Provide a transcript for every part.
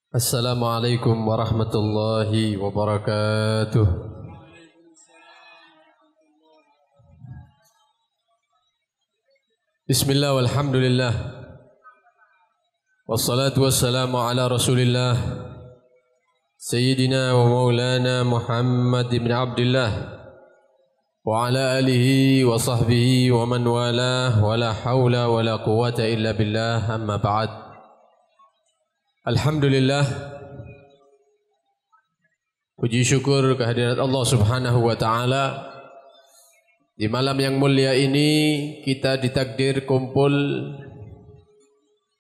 Assalamualaikum warahmatullahi wabarakatuh. Bismillah walhamdulillah. Wassalatu wassalamu ala rasulillah Sayyidina wa maulana Muhammad ibn Abdullah wa ala alihi wa sahbihi wa man walah wa la hawla wa la quwata illa billah amma ba'd. Alhamdulillah, puji syukur kehadirat Allah Subhanahu wa taala. Di malam yang mulia ini kita ditakdir kumpul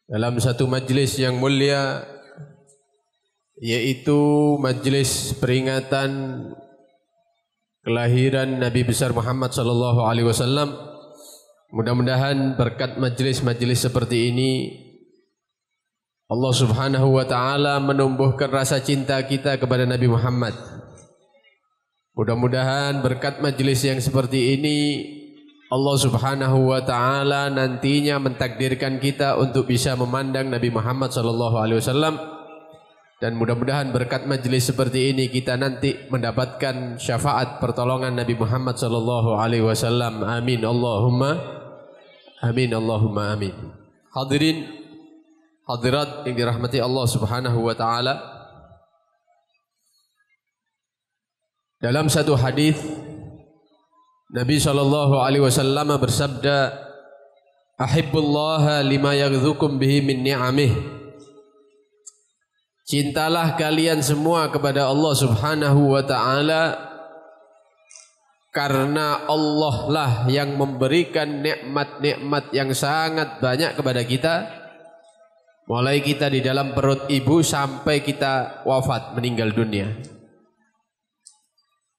dalam satu majlis yang mulia, yaitu majlis peringatan kelahiran Nabi besar Muhammad sallallahu alaihi wasallam. Mudah-mudahan berkat majlis-majlis seperti ini Allah Subhanahu wa taala menumbuhkan rasa cinta kita kepada Nabi Muhammad. Mudah-mudahan berkat majlis yang seperti ini Allah Subhanahu wa taala nantinya mentakdirkan kita untuk bisa memandang Nabi Muhammad sallallahu alaihi wasallam, dan mudah-mudahan berkat majlis seperti ini kita nanti mendapatkan syafaat pertolongan Nabi Muhammad sallallahu alaihi wasallam. Amin Allahumma amin Allahumma amin. Hadirin hadirat yang dirahmati Allah Subhanahu wa taala, dalam satu hadis Nabi sallallahu alaihi wasallam bersabda, "Ahibbullaha lima yaghzukum bihi min ni'amih." Cintalah kalian semua kepada Allah Subhanahu wa taala karena Allah lah yang memberikan nikmat-nikmat yang sangat banyak kepada kita. Mulai kita di dalam perut ibu sampai kita wafat meninggal dunia.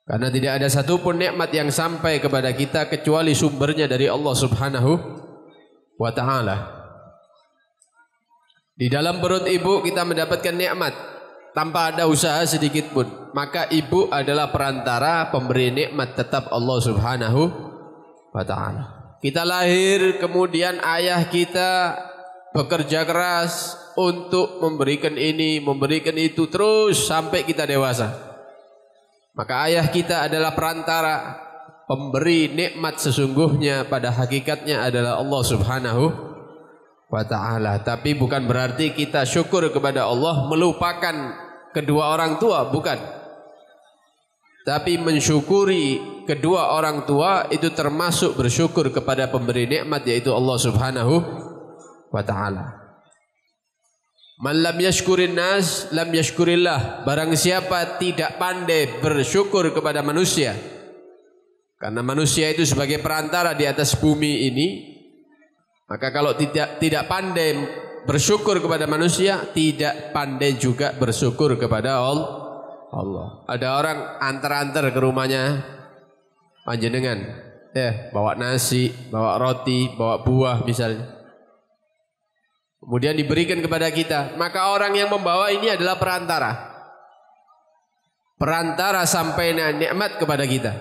Karena tidak ada satupun nikmat yang sampai kepada kita kecuali sumbernya dari Allah Subhanahu wa taala. Di dalam perut ibu kita mendapatkan nikmat tanpa ada usaha sedikit pun. Maka ibu adalah perantara pemberi nikmat tetap Allah Subhanahu wa taala. Kita lahir, kemudian ayah kita bekerja keras untuk memberikan ini, memberikan itu, terus sampai kita dewasa. Maka ayah kita adalah perantara pemberi nikmat, sesungguhnya pada hakikatnya adalah Allah Subhanahu wa taala. Tapi bukan berarti kita syukur kepada Allah melupakan kedua orang tua, bukan. Tapi mensyukuri kedua orang tua itu termasuk bersyukur kepada pemberi nikmat, yaitu Allah Subhanahu wa ta'ala. Man lam yashkurin nas lam yashkurillah. Barang siapa tidak pandai bersyukur kepada manusia, karena manusia itu sebagai perantara di atas bumi ini, maka kalau tidak pandai bersyukur kepada manusia, tidak pandai juga bersyukur kepada Allah. Ada orang antar-antar ke rumahnya panjenengan, bawa nasi, bawa roti, bawa buah misalnya, kemudian diberikan kepada kita, maka orang yang membawa ini adalah perantara sampai nikmat kepada kita.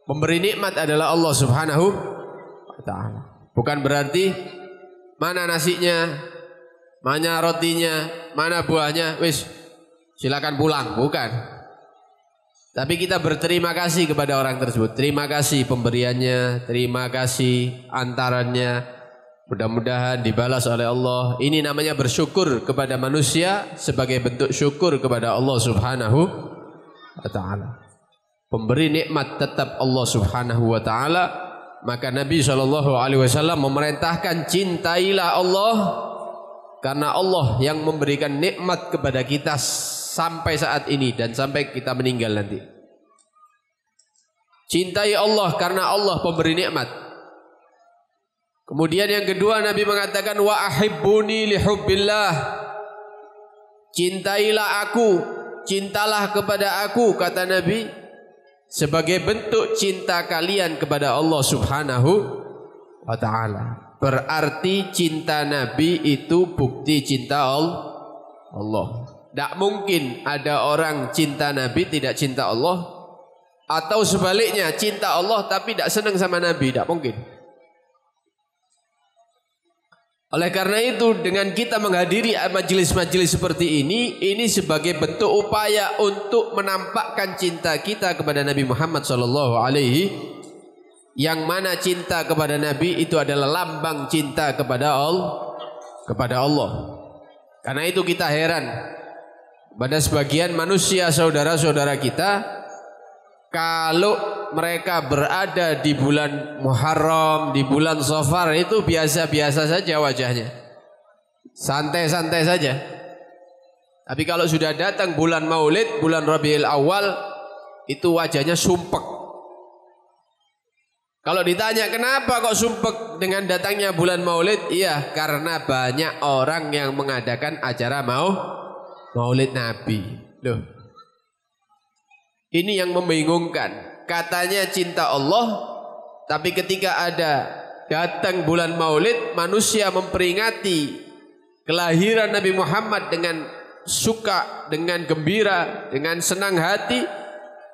Pemberi nikmat adalah Allah Subhanahu wa taala. Bukan berarti mana nasinya, mana rotinya, mana buahnya, wis silakan pulang, bukan. Tapi kita berterima kasih kepada orang tersebut. Terima kasih pemberiannya, terima kasih antarannya. Mudah-mudahan dibalas oleh Allah. Ini namanya bersyukur kepada manusia sebagai bentuk syukur kepada Allah Subhanahu wa taala. Pemberi nikmat tetap Allah Subhanahu wa taala. Maka Nabi sallallahu alaihi wasallam memerintahkan, cintailah Allah karena Allah yang memberikan nikmat kepada kita sampai saat ini dan sampai kita meninggal nanti. Cintai Allah karena Allah pemberi nikmat. Kemudian yang kedua, Nabi mengatakan, wa ahibbuni lihubbillah. Cintailah aku, cintalah kepada aku, kata Nabi, sebagai bentuk cinta kalian kepada Allah Subhanahu wa taala. Berarti cinta Nabi itu bukti cinta Allah. Tidak mungkin ada orang cinta Nabi tidak cinta Allah, atau sebaliknya cinta Allah tapi tidak senang sama Nabi, tidak mungkin. Oleh karena itu dengan kita menghadiri majelis-majelis seperti ini sebagai bentuk upaya untuk menampakkan cinta kita kepada Nabi Muhammad sallallahu alaihi, yang mana cinta kepada Nabi itu adalah lambang cinta kepada Allah. Karena itu kita heran pada sebagian manusia saudara-saudara kita, kalau mereka berada di bulan Muharram, di bulan Safar itu biasa-biasa saja wajahnya. Santai-santai saja. Tapi kalau sudah datang bulan Maulid, bulan Rabiul Awal, itu wajahnya sumpek. Kalau ditanya kenapa kok sumpek dengan datangnya bulan Maulid? Iya, karena banyak orang yang mengadakan acara Maulid Nabi. Loh. Ini yang membingungkan. Katanya cinta Allah, tapi ketika ada datang bulan Maulid, manusia memperingati kelahiran Nabi Muhammad dengan suka, dengan gembira, dengan senang hati.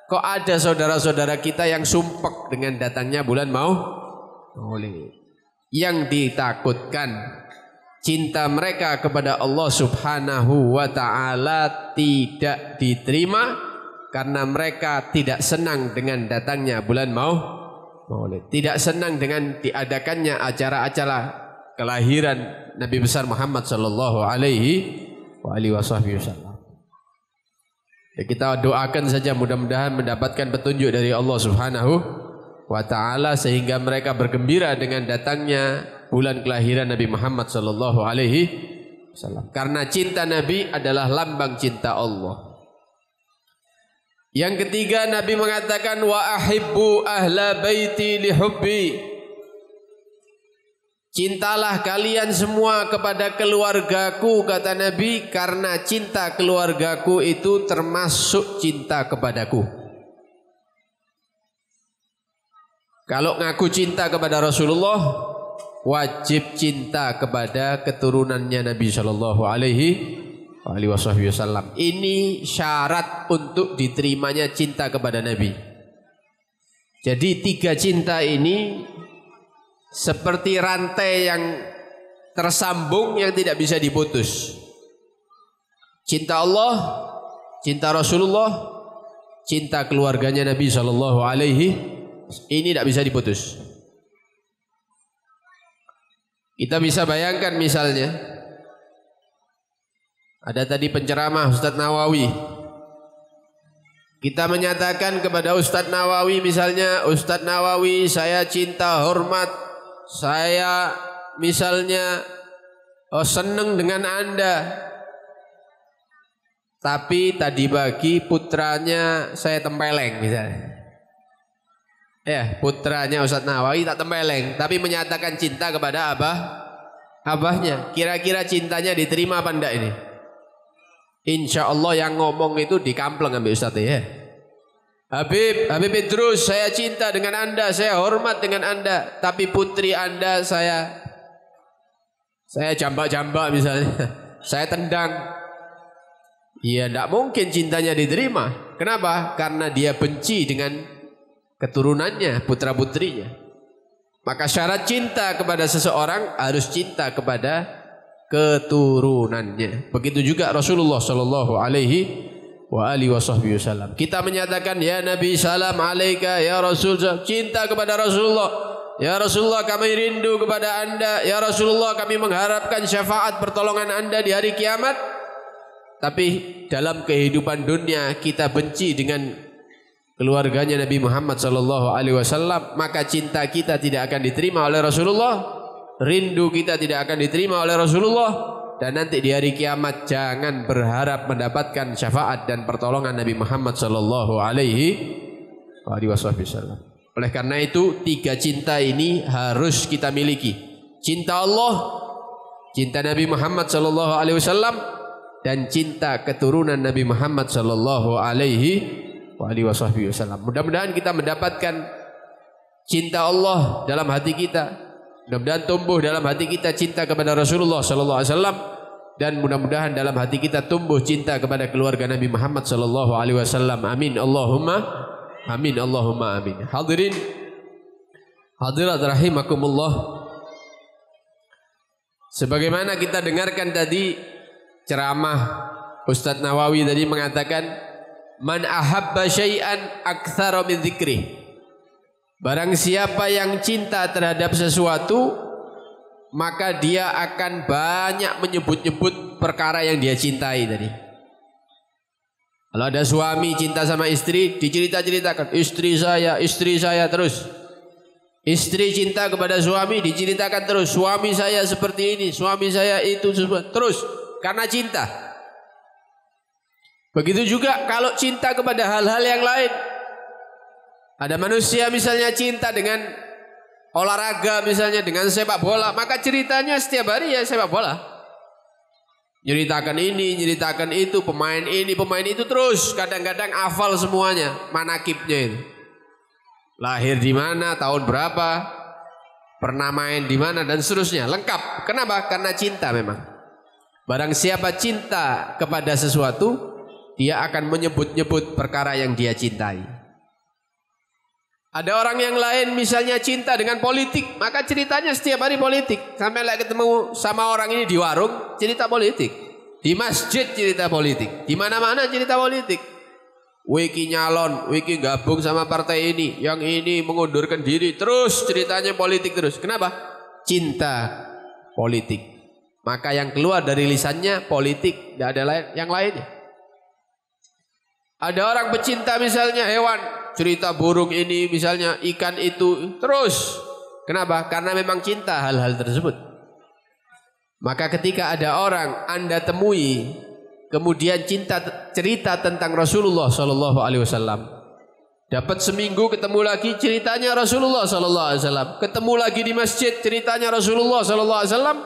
Kok ada saudara-saudara kita yang sumpek dengan datangnya bulan Maulid? Yang ditakutkan cinta mereka kepada Allah Subhanahu wa ta'ala tidak diterima karena mereka tidak senang dengan datangnya bulan Maulid, tidak senang dengan diadakannya acara-acara kelahiran Nabi besar Muhammad sallallahu alaihi wasallam. Ya, kita doakan saja mudah-mudahan mendapatkan petunjuk dari Allah Subhanahu wa ta'ala sehingga mereka bergembira dengan datangnya bulan kelahiran Nabi Muhammad sallallahu alaihi wasallam. Karena cinta Nabi adalah lambang cinta Allah. Yang ketiga, Nabi mengatakan wa ahibbu ahla baiti li hubbi. Cintalah kalian semua kepada keluargaku, kata Nabi, karena cinta keluargaku itu termasuk cinta kepadaku. Kalau ngaku cinta kepada Rasulullah, wajib cinta kepada keturunannya Nabi sallallahu alaihi wasallam. Ini syarat untuk diterimanya cinta kepada Nabi. Jadi 3 cinta ini seperti rantai yang tersambung yang tidak bisa diputus. Cinta Allah, cinta Rasulullah, cinta keluarganya Nabi sallallahu alaihi, ini tidak bisa diputus. Kita bisa bayangkan misalnya ada tadi penceramah Ustadz Nawawi. Kita menyatakan kepada Ustadz Nawawi misalnya, Ustadz Nawawi saya cinta hormat, saya misalnya senang dengan Anda. Tapi tadi pagi putranya saya tempeleng misalnya. Ya, putranya Ustadz Nawawi tak tempeleng, tapi menyatakan cinta kepada abahnya. Kira-kira cintanya diterima apa enggak ini? Insya Allah yang ngomong itu dikampleng ambil Ustadz ya. Habib Idrus, saya cinta dengan Anda, saya hormat dengan Anda, tapi putri Anda saya jambak-jambak misalnya, saya tendang. Iya, tidak mungkin cintanya diterima. Kenapa? Karena dia benci dengan keturunannya, putra-putrinya. Maka syarat cinta kepada seseorang harus cinta kepada keturunannya. Begitu juga Rasulullah sallallahu alaihi wasallam. Kita menyatakan ya Nabi salam alaika, ya Rasul, cinta kepada Rasulullah. Ya Rasulullah kami rindu kepada Anda. Ya Rasulullah kami mengharapkan syafaat pertolongan Anda di hari kiamat. Tapi dalam kehidupan dunia kita benci dengan keluarganya Nabi Muhammad sallallahu alaihi wasallam, maka cinta kita tidak akan diterima oleh Rasulullah, rindu kita tidak akan diterima oleh Rasulullah, dan nanti di hari kiamat jangan berharap mendapatkan syafaat dan pertolongan Nabi Muhammad sallallahu alaihi wasallam. Oleh karena itu 3 cinta ini harus kita miliki. Cinta Allah, cinta Nabi Muhammad sallallahu alaihi wasallam, dan cinta keturunan Nabi Muhammad sallallahu alaihi wasallam. Mudah-mudahan kita mendapatkan cinta Allah dalam hati kita. Mudah-mudahan tumbuh dalam hati kita cinta kepada Rasulullah sallallahu alaihi wasallam, dan mudah-mudahan dalam hati kita tumbuh cinta kepada keluarga Nabi Muhammad sallallahu alaihi wasallam. Amin Allahumma amin Allahumma amin. Hadirin hadirat rahimakumullah. Sebagaimana kita dengarkan tadi ceramah Ustadz Nawawi tadi mengatakan, man ahabba syai'an aktsara min dzikri. Barang siapa yang cinta terhadap sesuatu, maka dia akan banyak menyebut-nyebut perkara yang dia cintai tadi. Kalau ada suami cinta sama istri, dicerita-ceritakan istri saya terus. Istri cinta kepada suami, diceritakan terus, suami saya seperti ini, suami saya itu, terus karena cinta. Begitu juga kalau cinta kepada hal-hal yang lain. Ada manusia misalnya cinta dengan olahraga, misalnya dengan sepak bola, maka ceritanya setiap hari ya sepak bola. Nyeritakan ini, nyeritakan itu, pemain ini, pemain itu, terus kadang-kadang hafal semuanya, manakibnya itu. Lahir di mana, tahun berapa, pernah main di mana, dan seterusnya, lengkap. Kenapa? Karena cinta memang. Barang siapa cinta kepada sesuatu, dia akan menyebut-nyebut perkara yang dia cintai. Ada orang yang lain misalnya cinta dengan politik, maka ceritanya setiap hari politik. Sampai lagi ketemu sama orang ini di warung, cerita politik. Di masjid cerita politik. Di mana-mana cerita politik. Wiki nyalon, wiki gabung sama partai ini, yang ini mengundurkan diri, terus ceritanya politik terus. Kenapa? Cinta politik. Maka yang keluar dari lisannya politik, tidak ada yang lainnya. Ada orang pecinta misalnya hewan, cerita burung ini misalnya, ikan itu, terus. Kenapa? Karena memang cinta hal-hal tersebut. Maka ketika ada orang Anda temui kemudian cerita tentang Rasulullah Sallallahu Alaihi Wasallam, dapat seminggu ketemu lagi ceritanya Rasulullah Sallallahu Alaihi Wasallam, ketemu lagi di masjid ceritanya Rasulullah Sallallahu Alaihi Wasallam,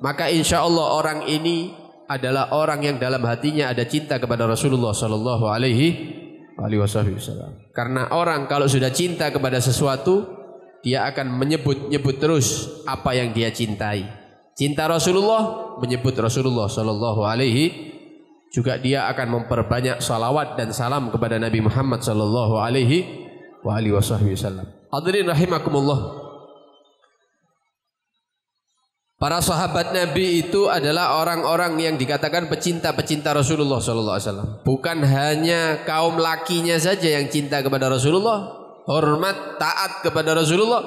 maka insya Allah orang ini adalah orang yang dalam hatinya ada cinta kepada Rasulullah Sallallahu Alaihi Wasallam. Karena orang kalau sudah cinta kepada sesuatu, dia akan menyebut-nyebut terus apa yang dia cintai. Cinta Rasulullah, menyebut Rasulullah Sallallahu Alaihi. Juga dia akan memperbanyak salawat dan salam kepada Nabi Muhammad sallallahu alaihi wasallam. Hadirin rahimakumullah. Para sahabat Nabi itu adalah orang-orang yang dikatakan pecinta-pecinta Rasulullah sallallahu alaihi wasallam. Bukan hanya kaum lakinya saja yang cinta kepada Rasulullah, hormat, taat kepada Rasulullah,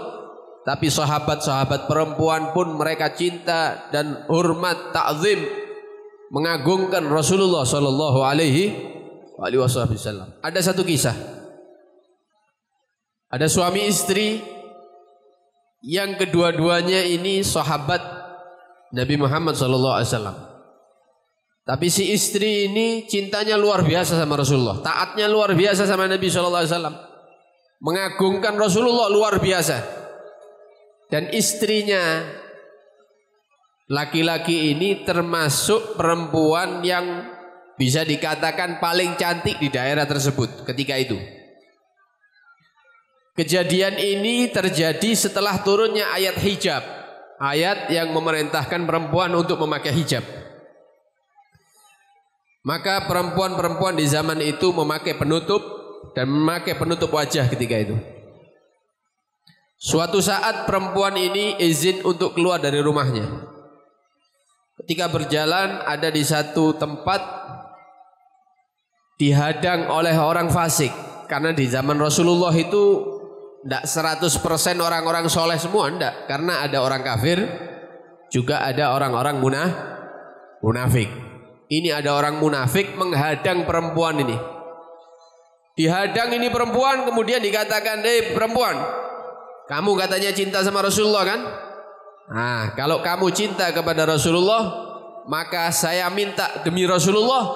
tapi sahabat-sahabat perempuan pun mereka cinta dan hormat, ta'zim, mengagungkan Rasulullah Sallallahu Alaihi Wasallam. Ada satu kisah. Ada suami istri yang kedua-duanya ini sahabat Nabi Muhammad Sallallahu Alaihi Wasallam. Tapi si istri ini cintanya luar biasa sama Rasulullah, taatnya luar biasa sama Nabi Sallallahu Alaihi Wasallam, mengagungkan Rasulullah luar biasa. Dan istrinya laki-laki ini termasuk perempuan yang bisa dikatakan paling cantik di daerah tersebut ketika itu. Kejadian ini terjadi setelah turunnya ayat hijab, ayat yang memerintahkan perempuan untuk memakai hijab. Maka perempuan-perempuan di zaman itu memakai penutup dan memakai penutup wajah ketika itu. Suatu saat perempuan ini izin untuk keluar dari rumahnya. Ketika berjalan ada di satu tempat dihadang oleh orang fasik. Karena di zaman Rasulullah itu tidak 100% orang-orang soleh semua, tidak. Karena ada orang kafir, juga ada orang-orang munafik. Ini ada orang munafik menghadang perempuan ini. Dihadang ini perempuan, kemudian dikatakan, perempuan, kamu katanya cinta sama Rasulullah kan? Nah, kalau kamu cinta kepada Rasulullah, maka saya minta demi Rasulullah,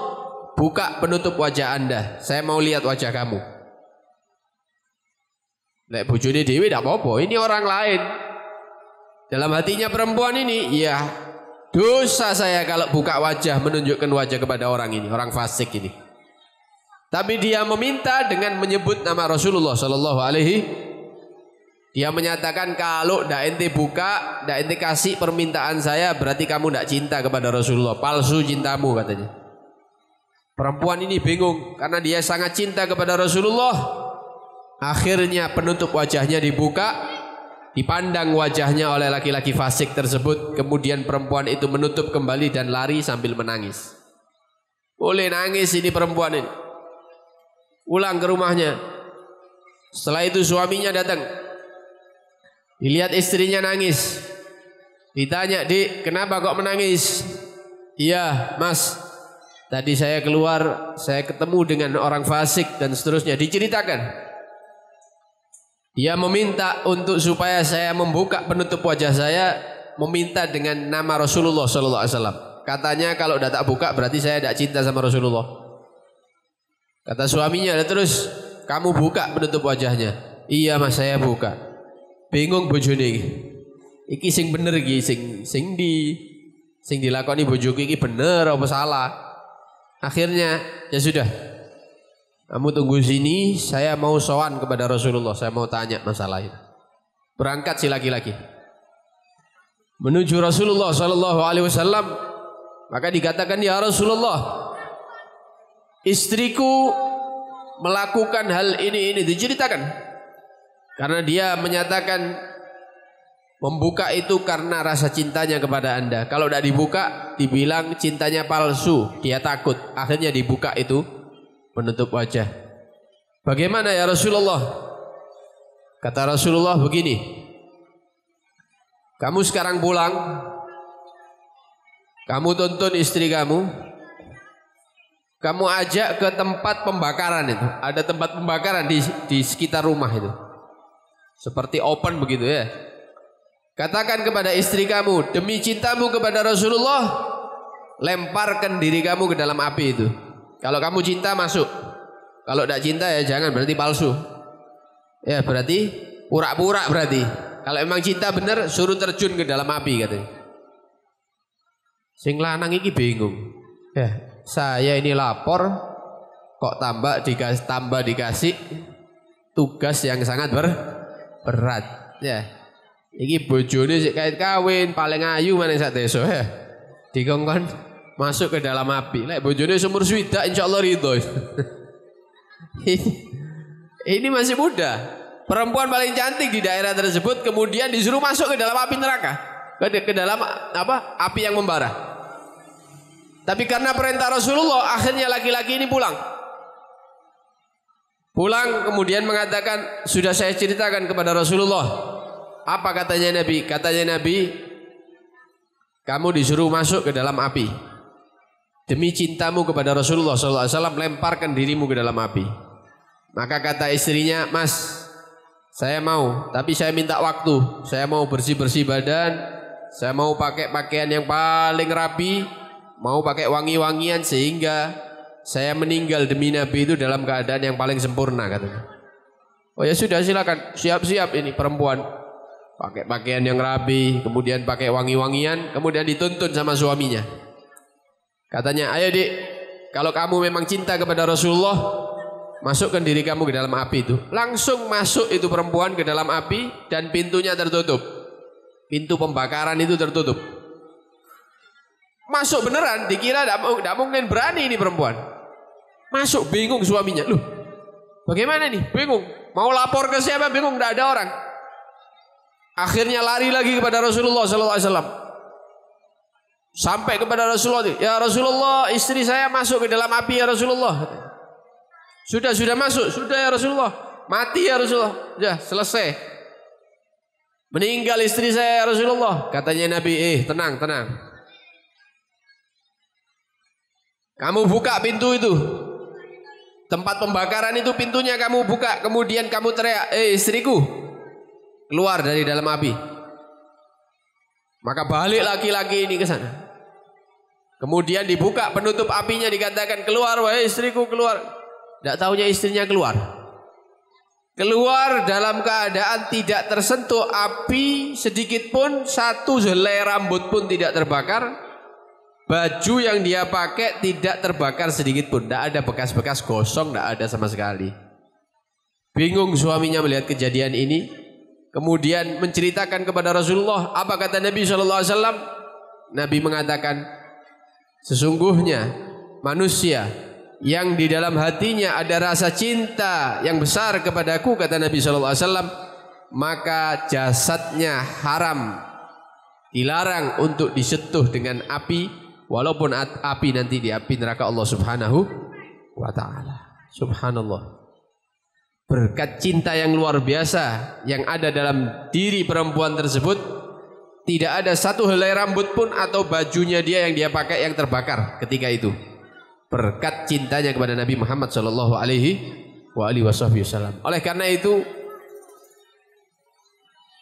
buka penutup wajah Anda. Saya mau lihat wajah kamu. Lek bojone dhewe tidak apa-apa, ini orang lain. Dalam hatinya perempuan ini, ya dosa saya kalau buka wajah, menunjukkan wajah kepada orang ini, orang fasik ini. Tapi dia meminta dengan menyebut nama Rasulullah Sallallahu Alaihi. Dia menyatakan kalau ndak ente buka, ndak ente kasih permintaan saya, berarti kamu ndak cinta kepada Rasulullah, palsu cintamu katanya. Perempuan ini bingung karena dia sangat cinta kepada Rasulullah. Akhirnya penutup wajahnya dibuka, dipandang wajahnya oleh laki-laki fasik tersebut, kemudian perempuan itu menutup kembali dan lari sambil menangis. Boleh nangis ini perempuan ini. Pulang ke rumahnya. Setelah itu suaminya datang. Dilihat istrinya nangis. Ditanya, "Dik, kenapa kok menangis?" "Iya, Mas. Tadi saya keluar, saya ketemu dengan orang fasik dan seterusnya." Diceritakan. Dia meminta untuk supaya saya membuka penutup wajah saya, meminta dengan nama Rasulullah sallallahu alaihi wasallam. Katanya kalau udah tak buka berarti saya tidak cinta sama Rasulullah. Kata suaminya, "Terus kamu buka penutup wajahnya?" "Iya, Mas, saya buka." Bingung bojone iki. Iki sing bener iki, sing dilakoni bojoku iki bener apa salah? Akhirnya ya sudah. Kamu tunggu sini, saya mau sowan kepada Rasulullah, saya mau tanya masalah itu. Berangkat si laki-laki menuju Rasulullah sallallahu alaihi wasallam, maka dikatakan, "Ya Rasulullah, istriku melakukan hal ini." Diceritakan. Karena dia menyatakan membuka itu karena rasa cintanya kepada Anda. Kalau tidak dibuka, dibilang cintanya palsu, dia takut. Akhirnya dibuka itu menutup wajah. "Bagaimana ya Rasulullah?" Kata Rasulullah begini, "Kamu sekarang pulang, kamu tuntun istri kamu, kamu ajak ke tempat pembakaran itu. Ada tempat pembakaran di sekitar rumah itu. Seperti open begitu ya. Katakan kepada istri kamu, demi cintamu kepada Rasulullah, lemparkan diri kamu ke dalam api itu. Kalau kamu cinta masuk. Kalau tidak cinta ya jangan, berarti palsu. Ya berarti pura-pura berarti. Kalau emang cinta benar suruh terjun ke dalam api," katanya. Sing lanang iki bingung. Ya, saya ini lapor kok tambah dikasih tugas yang sangat berat. Ya. Iki bojone sik kait kawin paling ayu maning sak desa ya. Dikongkon masuk ke dalam api. Lek bojone sumur swidak insyaallah ridho. Ini masih muda. Perempuan paling cantik di daerah tersebut kemudian disuruh masuk ke dalam api neraka. Ke dalam apa? Api yang membara. Tapi karena perintah Rasulullah, akhirnya laki-laki ini pulang. Pulang kemudian mengatakan, "Sudah saya ceritakan kepada Rasulullah." Apa katanya Nabi? Katanya Nabi, "Kamu disuruh masuk ke dalam api. Demi cintamu kepada Rasulullah SAW, lemparkan dirimu ke dalam api." Maka kata istrinya, "Mas, saya mau, tapi saya minta waktu. Saya mau bersih-bersih badan, saya mau pakai pakaian yang paling rapi, mau pakai wangi-wangian sehingga saya meninggal demi Nabi itu dalam keadaan yang paling sempurna," katanya. "Oh ya sudah, silakan, siap-siap." Ini perempuan pakai pakaian yang rapi, kemudian pakai wangi-wangian, kemudian dituntun sama suaminya. Katanya, "Ayo Dik, kalau kamu memang cinta kepada Rasulullah, masukkan diri kamu ke dalam api itu." Langsung masuk itu perempuan ke dalam api dan pintunya tertutup. Pintu pembakaran itu tertutup. Masuk beneran, dikira tidak mungkin berani ini perempuan. Masuk, bingung suaminya. "Loh, bagaimana nih?" Bingung. Mau lapor ke siapa? Bingung, tidak ada orang. Akhirnya lari lagi kepada Rasulullah SAW. Sampai kepada Rasulullah, "Ya Rasulullah, istri saya masuk ke dalam api ya Rasulullah." Sudah masuk, sudah ya Rasulullah. Mati ya Rasulullah. Sudah selesai. Meninggal istri saya ya Rasulullah. Katanya Nabi, tenang. Kamu buka pintu itu. Tempat pembakaran itu pintunya kamu buka. Kemudian kamu teriak, istriku, keluar dari dalam api." Maka balik laki-laki ini ke sana. Kemudian dibuka penutup apinya, dikatakan, "Keluar wahai istriku, keluar." Tidak tahunya istrinya keluar. Keluar dalam keadaan tidak tersentuh api sedikit pun, satu helai rambut pun tidak terbakar. Baju yang dia pakai tidak terbakar sedikit pun. Tidak ada bekas-bekas gosong, tidak ada sama sekali. Bingung suaminya melihat kejadian ini. Kemudian menceritakan kepada Rasulullah. Apa kata Nabi SAW? Nabi mengatakan, "Sesungguhnya manusia yang di dalam hatinya ada rasa cinta yang besar kepadaku," kata Nabi SAW, maka jasadnya haram, dilarang untuk disentuh dengan api, walaupun api nanti di api neraka Allah Subhanahu wa ta'ala. Subhanallah. Berkat cinta yang luar biasa yang ada dalam diri perempuan tersebut, tidak ada satu helai rambut pun atau bajunya dia yang dia pakai yang terbakar ketika itu. Berkat cintanya kepada Nabi Muhammad sallallahu alaihi wasallam. Oleh karena itu,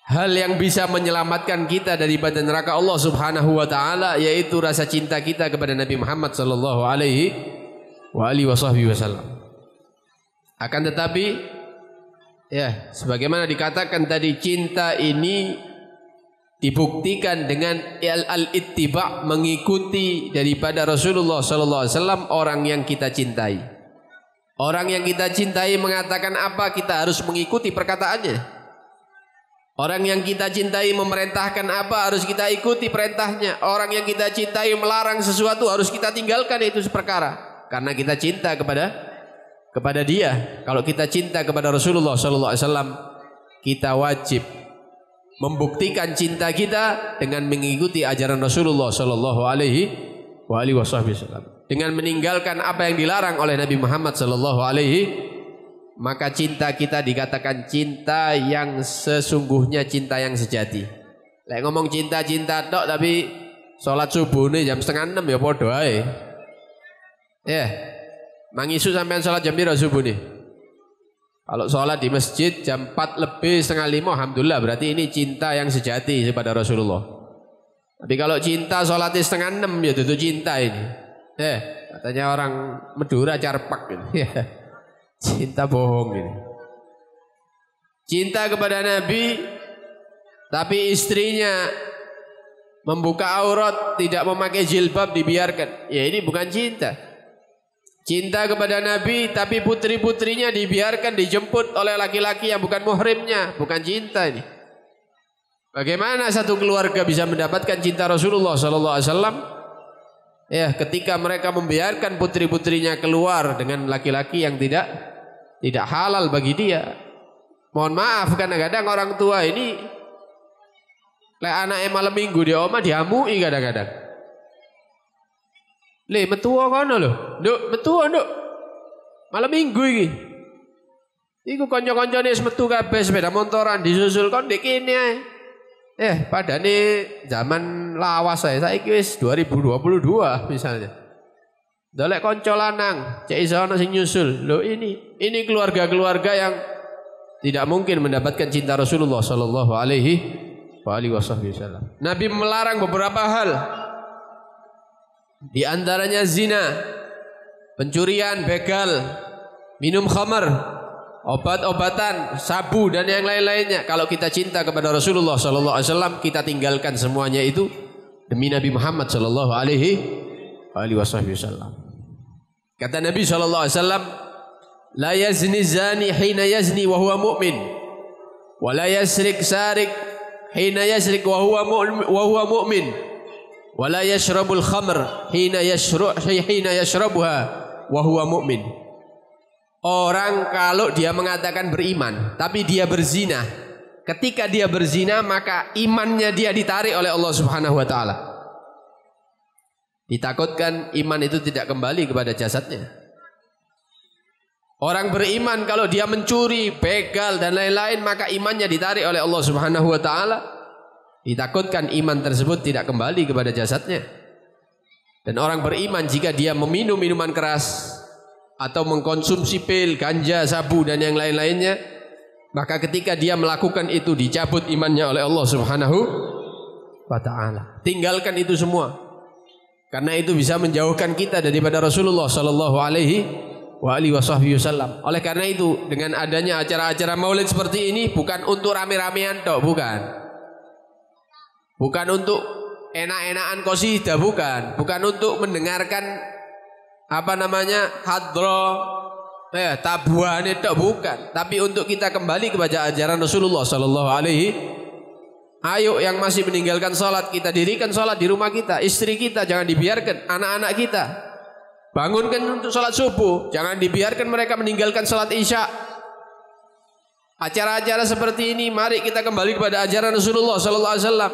hal yang bisa menyelamatkan kita daripada neraka Allah Subhanahu wa taala yaitu rasa cinta kita kepada Nabi Muhammad sallallahu alaihi wasallam. Akan tetapi, ya, sebagaimana dikatakan tadi, cinta ini dibuktikan dengan al-ittiba', mengikuti daripada Rasulullah sallallahu alaihi wasallam orang yang kita cintai. Orang yang kita cintai mengatakan apa, kita harus mengikuti perkataannya. Orang yang kita cintai memerintahkan apa, harus kita ikuti perintahnya. Orang yang kita cintai melarang sesuatu, harus kita tinggalkan itu perkara. Karena kita cinta kepada dia. Kalau kita cinta kepada Rasulullah sallallahu alaihi wasallam, kita wajib membuktikan cinta kita dengan mengikuti ajaran Rasulullah sallallahu alaihi wasallam. Dengan meninggalkan apa yang dilarang oleh Nabi Muhammad sallallahu alaihi, maka cinta kita dikatakan cinta yang sesungguhnya, cinta yang sejati. Lek ngomong cinta-cinta tok tapi salat subuh nih jam 5:30 ya padha ae. Ya. Mangisu sampean sholat jam berapa subuh nih? Kalau sholat di masjid jam 4 lebih setengah 5, alhamdulillah, berarti ini cinta yang sejati kepada Rasulullah. Tapi kalau cinta sholatnya 5:30 ya itu cinta ini. Katanya orang Madura carpak ini. Cinta bohong ini. Cinta kepada Nabi tapi istrinya membuka aurat, tidak memakai jilbab, dibiarkan. Ya ini bukan cinta. Cinta kepada Nabi tapi putri-putrinya dibiarkan dijemput oleh laki-laki yang bukan muhrimnya, bukan cinta ini. Bagaimana satu keluarga bisa mendapatkan cinta Rasulullah sallallahu alaihi wasallam? Ya, ketika mereka membiarkan putri-putrinya keluar dengan laki-laki yang tidak halal bagi dia. Mohon maaf, kadang-kadang orang tua ini lek anake malam minggu di omah diamui kadang-kadang. Le metuwa kono lho. Nduk, metuwa nduk. Malam minggu iki. Iku kanca-kancane wis metu kabeh sepeda motoran disusul kon ndek kene ae. Padane zaman lawas ae. Saiki wis 2022 misalnya. Dolek kanca lanang, cek iso ana sing nyusul. Lho ini keluarga-keluarga yang tidak mungkin mendapatkan cinta Rasulullah sallallahu alaihi wasallam. Nabi melarang beberapa hal. Di antaranya zina, pencurian, begal, minum khamar, obat-obatan, sabu dan yang lain-lainnya. Kalau kita cinta kepada Rasulullah sallallahu alaihi wasallam, kita tinggalkan semuanya itu demi Nabi Muhammad sallallahu alaihi wasallam. Kata Nabi sallallahu alaihi wasallam, la yazni zani hina yazni wa huwa mu'min, wa la yasrik sarik hina yasrik wa huwa mu'min. Wala yashrabul khamr hina yashrabuha wa huwa mu'min. Orang kalau dia mengatakan beriman tapi dia berzina, ketika dia berzina maka imannya dia ditarik oleh Allah Subhanahu wa taala. Ditakutkan iman itu tidak kembali kepada jasadnya. Orang beriman kalau dia mencuri, begal dan lain-lain maka imannya ditarik oleh Allah Subhanahu wa taala. Ditakutkan iman tersebut tidak kembali kepada jasadnya. Dan orang beriman jika dia meminum minuman keras atau mengkonsumsi pil, ganja, sabu dan yang lain-lainnya, maka ketika dia melakukan itu dicabut imannya oleh Allah Subhanahu wa taala. Tinggalkan itu semua. Karena itu bisa menjauhkan kita daripada Rasulullah sallallahu alaihi wasallam. Oleh karena itu dengan adanya acara-acara maulid seperti ini bukan untuk rame-ramean tok, bukan. Bukan untuk enak-enakan qasidah, bukan untuk mendengarkan hadro, tabuhan itu bukan, tapi untuk kita kembali kepada ajaran Rasulullah sallallahu alaihi. Ayo yang masih meninggalkan salat, kita dirikan salat di rumah kita, istri kita jangan dibiarkan, anak-anak kita bangunkan untuk salat subuh, jangan dibiarkan mereka meninggalkan salat isya. Acara-acara seperti ini, mari kita kembali kepada ajaran Rasulullah sallallahu alaihi wasallam.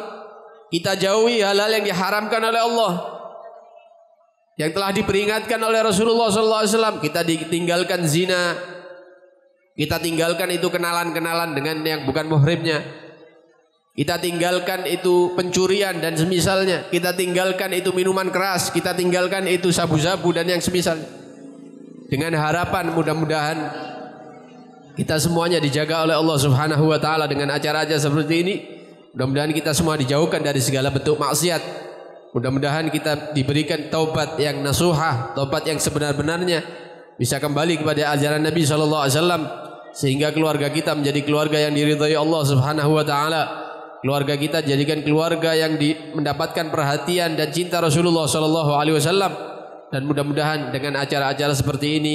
Kita jauhi hal-hal yang diharamkan oleh Allah, yang telah diperingatkan oleh Rasulullah sallallahu alaihi wasallam. Kita ditinggalkan zina. Kita tinggalkan itu kenalan-kenalan dengan yang bukan muhrimnya. Kita tinggalkan itu pencurian dan semisalnya. Kita tinggalkan itu minuman keras. Kita tinggalkan itu sabu-sabu dan yang semisalnya. Dengan harapan mudah-mudahan kita semuanya dijaga oleh Allah Subhanahu wa taala dengan acara-acara seperti ini. Mudah-mudahan kita semua dijauhkan dari segala bentuk maksiat. Mudah-mudahan kita diberikan taubat yang nasuhah, taubat yang sebenar-benarnya, bisa kembali kepada ajaran Nabi sallallahu alaihi wasallam sehingga keluarga kita menjadi keluarga yang diridhai Allah Subhanahu wa taala. Keluarga kita jadikan keluarga yang mendapatkan perhatian dan cinta Rasulullah sallallahu alaihi wasallam. Dan mudah-mudahan dengan acara-acara seperti ini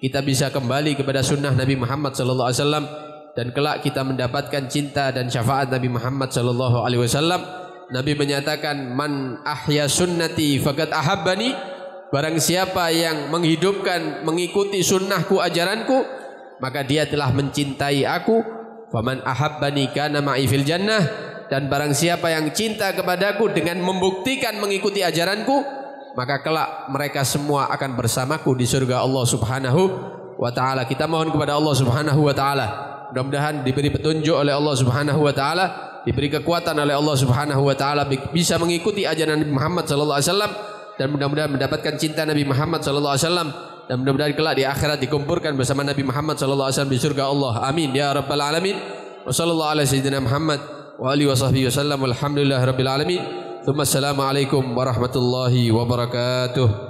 kita bisa kembali kepada sunnah Nabi Muhammad sallallahu alaihi wasallam dan kelak kita mendapatkan cinta dan syafaat Nabi Muhammad sallallahu alaihi wasallam. Nabi menyatakan, man ahya sunnati faqad ahabbani. Barang siapa yang menghidupkan, mengikuti sunnahku, ajaranku, maka dia telah mencintai aku. Faman ahabbani kana ma'i fil jannah. Dan barang siapa yang cinta kepadaku dengan membuktikan mengikuti ajaranku, maka kelak mereka semua akan bersamaku di surga Allah Subhanahu wa taala. Kita mohon kepada Allah Subhanahu wa taala, mudah-mudahan diberi petunjuk oleh Allah Subhanahu wa taala, diberi kekuatan oleh Allah Subhanahu wa taala bisa mengikuti ajaran Nabi Muhammad sallallahu alaihi wasallam, dan mudah-mudahan mendapatkan cinta Nabi Muhammad sallallahu alaihi wasallam, dan mudah-mudahan kelak di akhirat dikumpulkan bersama Nabi Muhammad sallallahu alaihi wasallam di surga Allah. Amin ya rabbal alamin. Wa sallallahu ala sayyidina Muhammad wa alihi wa sahbihi wasallam. Alhamdulillahirabbil alamin. Assalamualaikum warahmatullahi wabarakatuh.